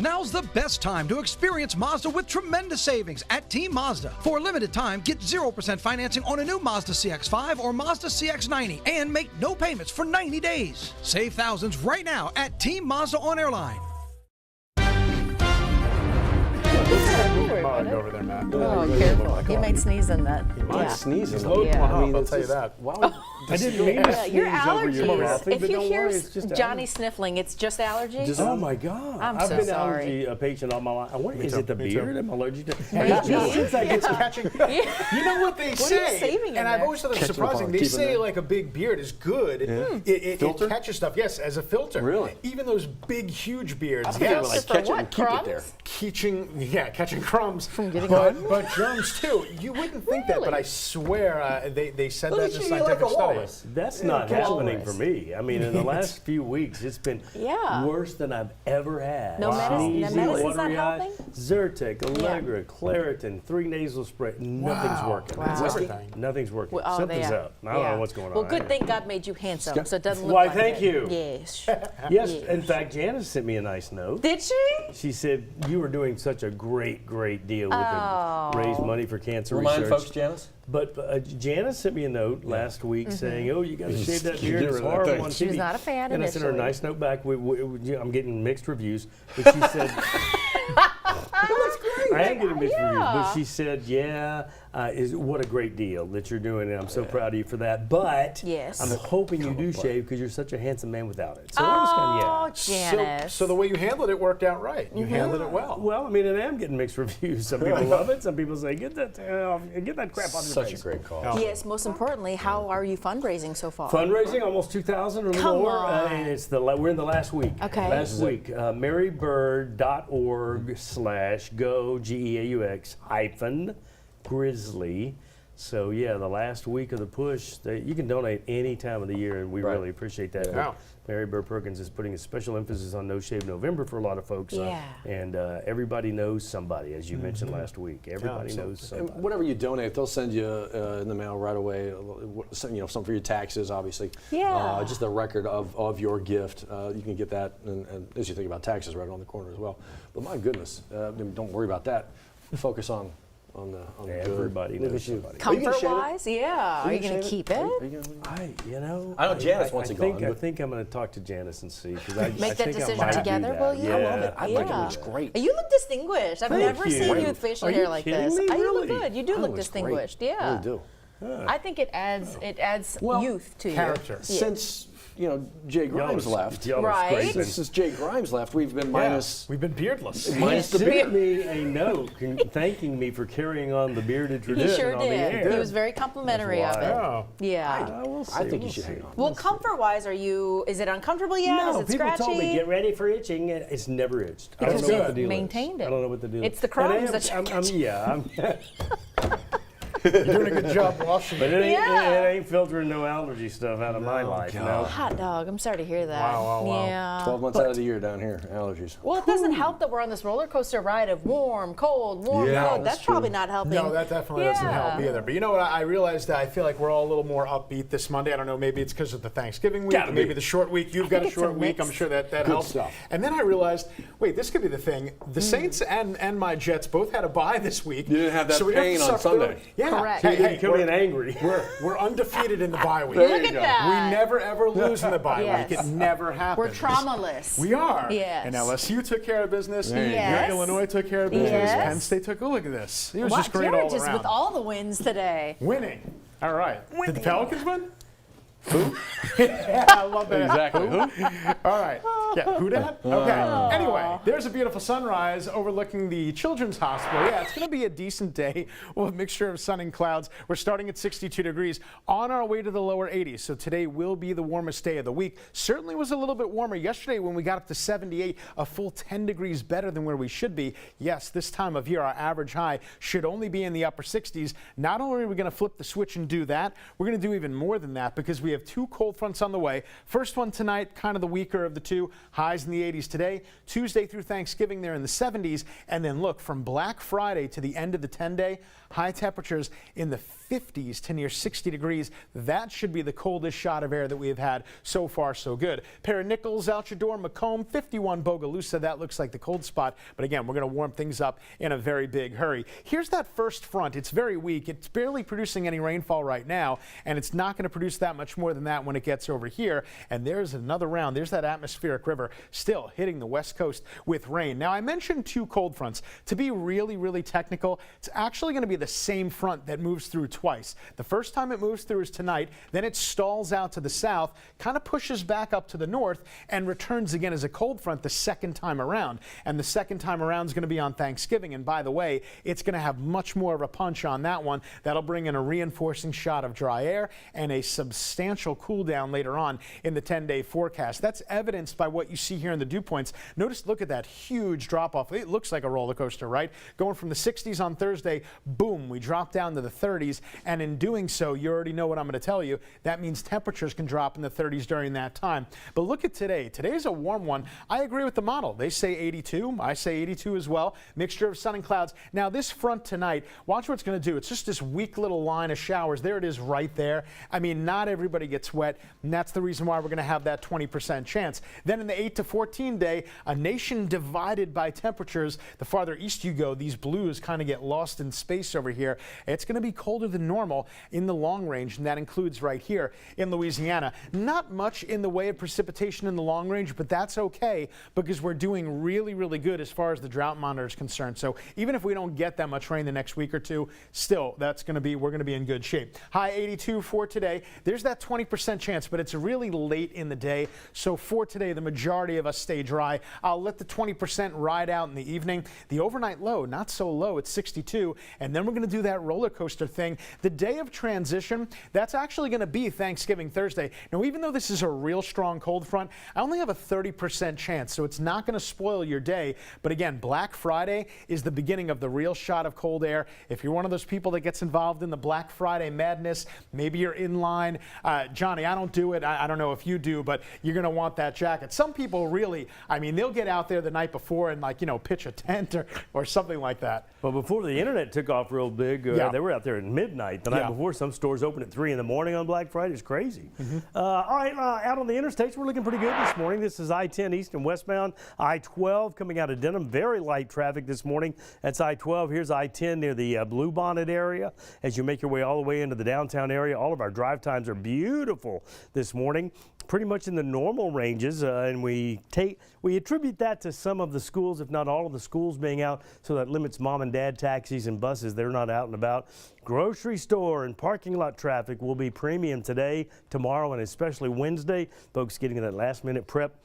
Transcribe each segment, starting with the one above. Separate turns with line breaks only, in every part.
Now's the best time to experience Mazda with tremendous savings at Team Mazda. For a limited time, get 0% financing on a new Mazda CX-5 or Mazda CX-90 and make no payments for 90 days. Save thousands right now at Team Mazda on Airline.
Over there, Matt.
Oh, careful. You might sneeze in that.
You might sneeze in
that.
Yeah.
I mean, I'll tell you that.
I didn't mean to sneeze
your
over your
allergies.
coffee,
If
but
you
don't
hear
worry, it's just
Johnny sniffling, it's just allergies?
Oh my God.
I've
been
sorry.
allergy patient all my life. I wonder, is it the beard I'm allergic to?
Since I get catching. You know what they say?
What are you saving
and I've always thought it's surprising. They say like a big beard is good. It catches stuff. Yes, as a filter.
Really?
Even those big, huge beards.
Yes. Like catch it and keep
crumbs?
it there.
Catching crumbs
from getting
but germs too. You wouldn't think that, but I swear they said that in a scientific study.
That's not happening for me. I mean, in the last few weeks, it's been worse than I've ever had.
No medicine?
Sneezing,
No medicine's not
watery eye,
helping?
Zyrtec, Allegra, Claritin, 3 nasal spray. Nothing's working.
Everything.
Nothing's working.
Well,
Something's up. I don't know what's going on.
Well, good thing God made you handsome, so it doesn't look
Why,
like
thank you.
Yes.
Yes, in fact, Janice sent me a nice note.
Did she?
She said, you were doing such a great deal with the raise money for cancer research.
Remind folks, Janice.
But Janice sent me a note last week saying, "Oh, you got to shave that beard. It's horrible on TV."
She was not a fan
And I sent her a
initially.
nice note back. I'm getting mixed reviews, but she said, "I am getting mixed reviews." But she said, "Yeah, what a great deal that you're doing, and I'm so proud of you for that. But I'm hoping you do shave because you're such a handsome man without it." So I was kind of
Janice.
So the way you handled it worked out right. You handled it well.
Well, I mean, and I am getting mixed reviews. Some people love it. Some people say, "Get that crap off your face."
Such a great call.
Yes, most importantly, how are you fundraising so far?
Fundraising, almost 2,000 or more. And we're in the last week.
Okay.
Last week, marybird.org/go, GEAUX -grizzly. So yeah, the last week of the push, you can donate any time of the year, and we really appreciate that.
Yeah.
Mary Bird Perkins is putting a special emphasis on No Shave November for a lot of folks. And everybody knows somebody, as you mentioned last week. Everybody knows somebody.
And whatever you donate, they'll send you in the mail right away. Some for your taxes, obviously.
Yeah.
Just a record of your gift. You can get that, and as you think about taxes, right on the corner as well. But my goodness, don't worry about that. Focus on
everybody knows somebody.
Comfort-wise, Are you going to keep it?
I know Janice wants it gone.
I think I'm going to talk to Janice and see.
Make that decision together, will you?
I love it. I think it looks great.
You look distinguished. I've never seen you with facial hair like this.
Me?
You
Really?
look good. You do look distinguished.
I really do.
I think it adds youth to
character.
you.
Since Jay Grimes left.
Right.
Since Jay Grimes left, we've been minus.
We've been beardless.
Minus the beard. He sent me a note thanking me for carrying on the bearded tradition.
He sure
on the
did.
air.
He was very complimentary of it.
Oh.
Yeah.
I think you should hang on.
Well, comfort-wise, is it uncomfortable yet?
No,
is it
people
scratchy?
told me get ready for itching. It's never itched. I don't
Because
know what the
you've
deal
maintained
is.
it.
I don't know what the deal is.
It's the crumbs that
You're doing a good job washing
But
it.
it ain't filtering no allergy stuff out of my life. No.
Hot dog. I'm sorry to hear that.
Wow.
Yeah.
12 months out of the year down here, allergies.
Well, it doesn't help that we're on this roller coaster ride of warm, cold, warm, cold. That's probably not helping.
No, that definitely doesn't help either. But you know what? I realized that I feel like we're all a little more upbeat this Monday. I don't know, maybe it's because of the Thanksgiving week, maybe the short week. You've got a short week. I'm sure that helps.
Stuff.
And then I realized, wait, this could be the thing. The Saints and my Jets both had a bye this week.
You didn't have that
so
pain on Sunday.
Yeah.
Correct.
Hey,
Come in angry.
We're undefeated in the bye week.
Look at that.
We never ever lose in the bye
Yes.
week. It never happens.
We're traumaless.
We are.
Yes.
And LSU took care of business.
Yes.
Illinois took care of business.
Yes.
Penn State took. Oh, look at this. It was
Wow,
just great
you're
all
just
around.
with all the wins today.
Winning. All right. Did the Pelicans win? Who? Yeah, I love that.
Exactly. Who?
All right. Yeah, who dat? Okay. Anyway, there's a beautiful sunrise overlooking the Children's Hospital. Yeah, it's going to be a decent day with a mixture of sun and clouds. We're starting at 62 degrees on our way to the lower 80s. So today will be the warmest day of the week. Certainly was a little bit warmer yesterday when we got up to 78, a full 10 degrees better than where we should be. Yes, this time of year, our average high should only be in the upper 60s. Not only are we going to flip the switch and do that, we're going to do even more than that because we have two cold fronts on the way. First one tonight, kind of the weaker of the two. highs in the 80s today. Tuesday through Thanksgiving, they're in the 70s. And then look, from Black Friday to the end of the 10-day, high temperatures in the 50s to near 60 degrees. That should be the coldest shot of air that we have had. So far, so good. Pair of Nichols out your door, Macomb, 51 Bogalusa. That looks like the cold spot. But again, we're going to warm things up in a very big hurry. Here's that first front. It's very weak. It's barely producing any rainfall right now, and it's not going to produce that much more than that when it gets over here. And there's another round. There's that atmospheric river still hitting the west coast with rain. Now, I mentioned two cold fronts. To be really, really technical, it's actually going to be the same front that moves through twice. The first time it moves through is tonight, then it stalls out to the south, kind of pushes back up to the north, and returns again as a cold front the second time around. And the second time around is going to be on Thanksgiving. And by the way, it's going to have much more of a punch on that one. That'll bring in a reinforcing shot of dry air and a substantial cool down later on in the 10-day forecast. That's evidenced by what you see here in the dew points. Notice, look at that huge drop off. It looks like a roller coaster, right? Going from the 60s on Thursday, boom, we drop down to the 30s. And in doing so, you already know what I'm going to tell you. That means temperatures can drop in the 30s during that time. But look at today. Today's a warm one. I agree with the model. They say 82. I say 82 as well. Mixture of sun and clouds. Now, this front tonight, watch what it's going to do. It's just this weak little line of showers. There it is right there. I mean, not everybody gets wet, and that's the reason why we're going to have that 20% chance. Then in the 8 to 14 day, a nation divided by temperatures. The farther east you go, these blues kind of get lost in space over here. It's going to be colder than normal in the long range, and that includes right here in Louisiana. Not much in the way of precipitation in the long range, but that's okay because we're doing really, really good as far as the drought monitor is concerned. So even if we don't get that much rain the next week or two, still, we're going to be in good shape. High 82 for today. There's that 20% chance, but it's really late in the day. So for today, the majority of us stay dry. I'll let the 20% ride out in the evening. The overnight low, not so low, it's 62. And then we're going to do that roller coaster thing. The day of transition, that's actually going to be Thanksgiving Thursday. Now, even though this is a real strong cold front, I only have a 30% chance, so it's not going to spoil your day. But again, Black Friday is the beginning of the real shot of cold air. If you're one of those people that gets involved in the Black Friday madness, maybe you're in line. Johnny, I don't do it. I don't know if you do, but you're going to want that jacket. Some people really, I mean, they'll get out there the night before and, like, you know, pitch a tent or something like that.
Well, before the internet took off real big, they were out there at midnight the night before. Some stores open at 3 in the morning on Black Friday. It's crazy. All right, out on the interstates, we're looking pretty good this morning. This is I-10 east and westbound. I-12 coming out of Denham. Very light traffic this morning. That's I-12. Here's I-10 near the Blue Bonnet area. As you make your way all the way into the downtown area, all of our drive times are beautiful this morning. Pretty much in the normal ranges, and we attribute that to some of the schools, if not all of the schools being out, so that limits mom and dad taxis and buses. They're not out and about. Grocery store and parking lot traffic will be premium today, tomorrow, and especially Wednesday. Folks getting that last minute prep.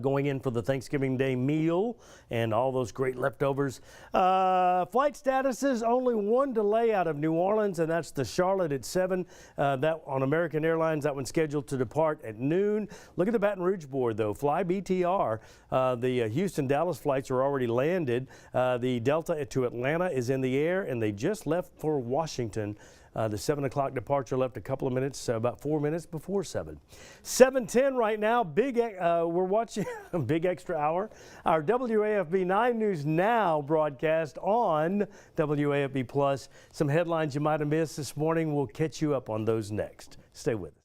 Going in for the Thanksgiving Day meal and all those great leftovers. Flight statuses, only one delay out of New Orleans, and that's the Charlotte at 7. That on American Airlines, that one's scheduled to depart at noon. Look at the Baton Rouge board, though. Fly BTR. The Houston-Dallas flights are already landed. The Delta to Atlanta is in the air, and they just left for Washington. The 7 o'clock departure left a couple of minutes, about 4 minutes before 7. 7:10 right now. We're watching a big extra hour. Our WAFB 9 News Now broadcast on WAFB Plus. Some headlines you might have missed this morning. We'll catch you up on those next. Stay with us.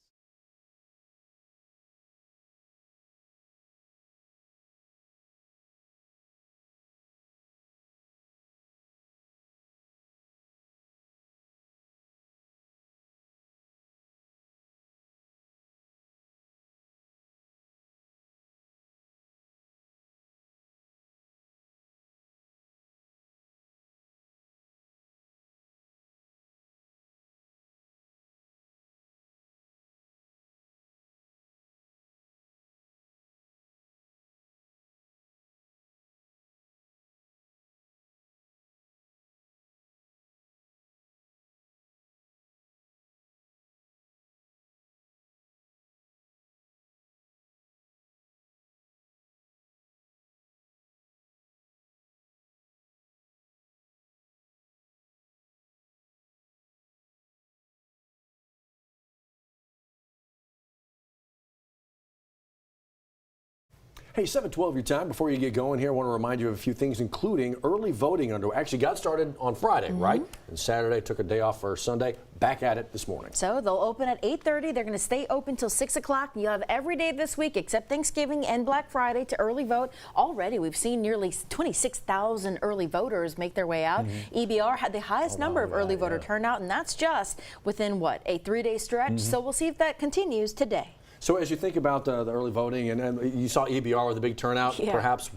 Hey, 7:12 your time. Before you get going here, I want to remind you of a few things, including early voting actually got started on Friday, right? And Saturday, took a day off for Sunday. Back at it this morning.
So they'll open at 8:30. They're going to stay open till 6 o'clock. You'll have every day this week except Thanksgiving and Black Friday to early vote. Already, we've seen nearly 26,000 early voters make their way out. EBR had the highest number of early voter turnout, and that's just within, what, a 3-day stretch? So we'll see if that continues today.
So as you think about the early voting, and you saw EBR with a big turnout, perhaps,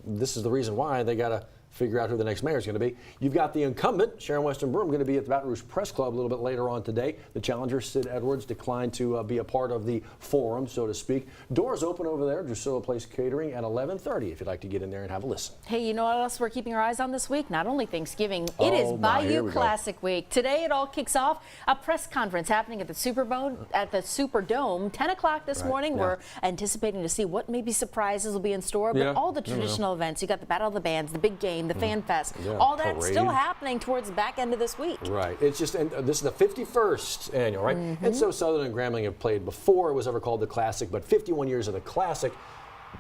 this is the reason why they got to figure out who the next mayor is going to be. You've got the incumbent, Sharon Weston Broome, going to be at the Baton Rouge Press Club a little bit later on today. The challenger, Sid Edwards, declined to be a part of the forum, so to speak. Doors open over there, Drusilla Place Catering at 11:30 if you'd like to get in there and have a listen.
Hey, you know what else we're keeping our eyes on this week? Not only Thanksgiving, it is Bayou Classic week. Today it all kicks off. A press conference happening at the Superdome, 10 o'clock this morning. We're anticipating to see what maybe surprises will be in store, but all the traditional events. You got the Battle of the Bands, the big game, the Fan Fest, all that's still happening towards the back end of this week.
Right. It's just, and this is the 51st annual, right? And so Southern and Grambling have played before it was ever called the Classic, but 51 years of the Classic.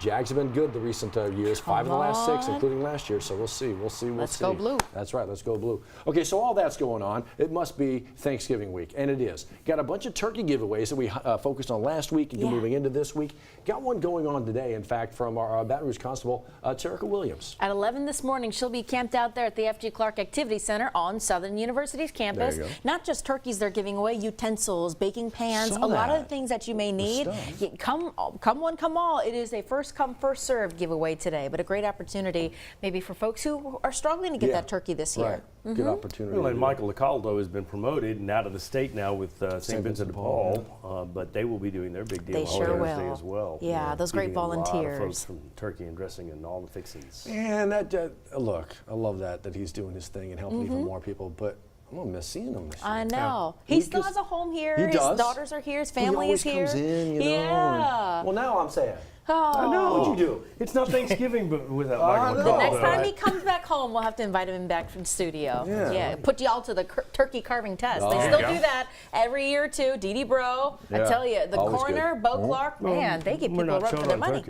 Jags have been good the recent years, 5 of the last 6, including last year. So we'll see. Let's
go blue.
That's right. Let's go blue. Okay, so all that's going on. It must be Thanksgiving week, and it is. Got a bunch of turkey giveaways that we focused on last week and moving into this week. Got one going on today, in fact, from our Baton Rouge Constable, Terica Williams.
At 11 this morning, she'll be camped out there at the F.G. Clark Activity Center on Southern University's campus. Not just turkeys they're giving away, utensils, baking pans, a lot of the things that you may need. Come one, come all. It is a first come, first served giveaway today, but a great opportunity maybe for folks who are struggling to get that turkey this year.
Good opportunity.
Well, and Michael Licaldo has been promoted and out of the state now with St. Vincent de Paul, but they will be be doing their big deal on Thursday as well.
Yeah, those great volunteers.
A lot of folks from turkey and dressing and all the fixings.
And that, look, I love that he's doing his thing and helping even more people, but I'm gonna miss seeing him this year.
I know. He still has a home here. His daughters are here. His family is here.
He always comes in, you know.
Yeah.
Well, now I'm sad.
Oh.
I know. What'd you do? It's not Thanksgiving, but without Michael
The next time he comes back home, we'll have to invite him back from the studio. Yeah. Put y'all to the turkey carving test. They still do that every year too. Dee Dee Bro. I tell you, the coroner, Bo Clark, man, they give people a run for their money.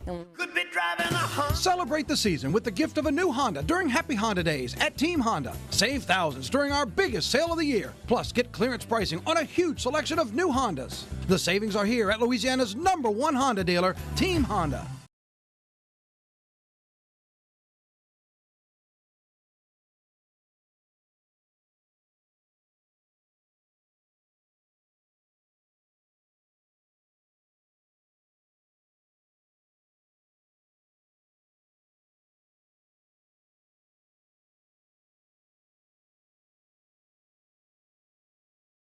Could be driving a Celebrate the season with the gift of a new Honda during Happy Honda Days at Team Honda. Save thousands during our biggest sale of the year. Plus, get clearance pricing on a huge selection of new Hondas. The savings are here at Louisiana's #1 Honda dealer, Team Honda.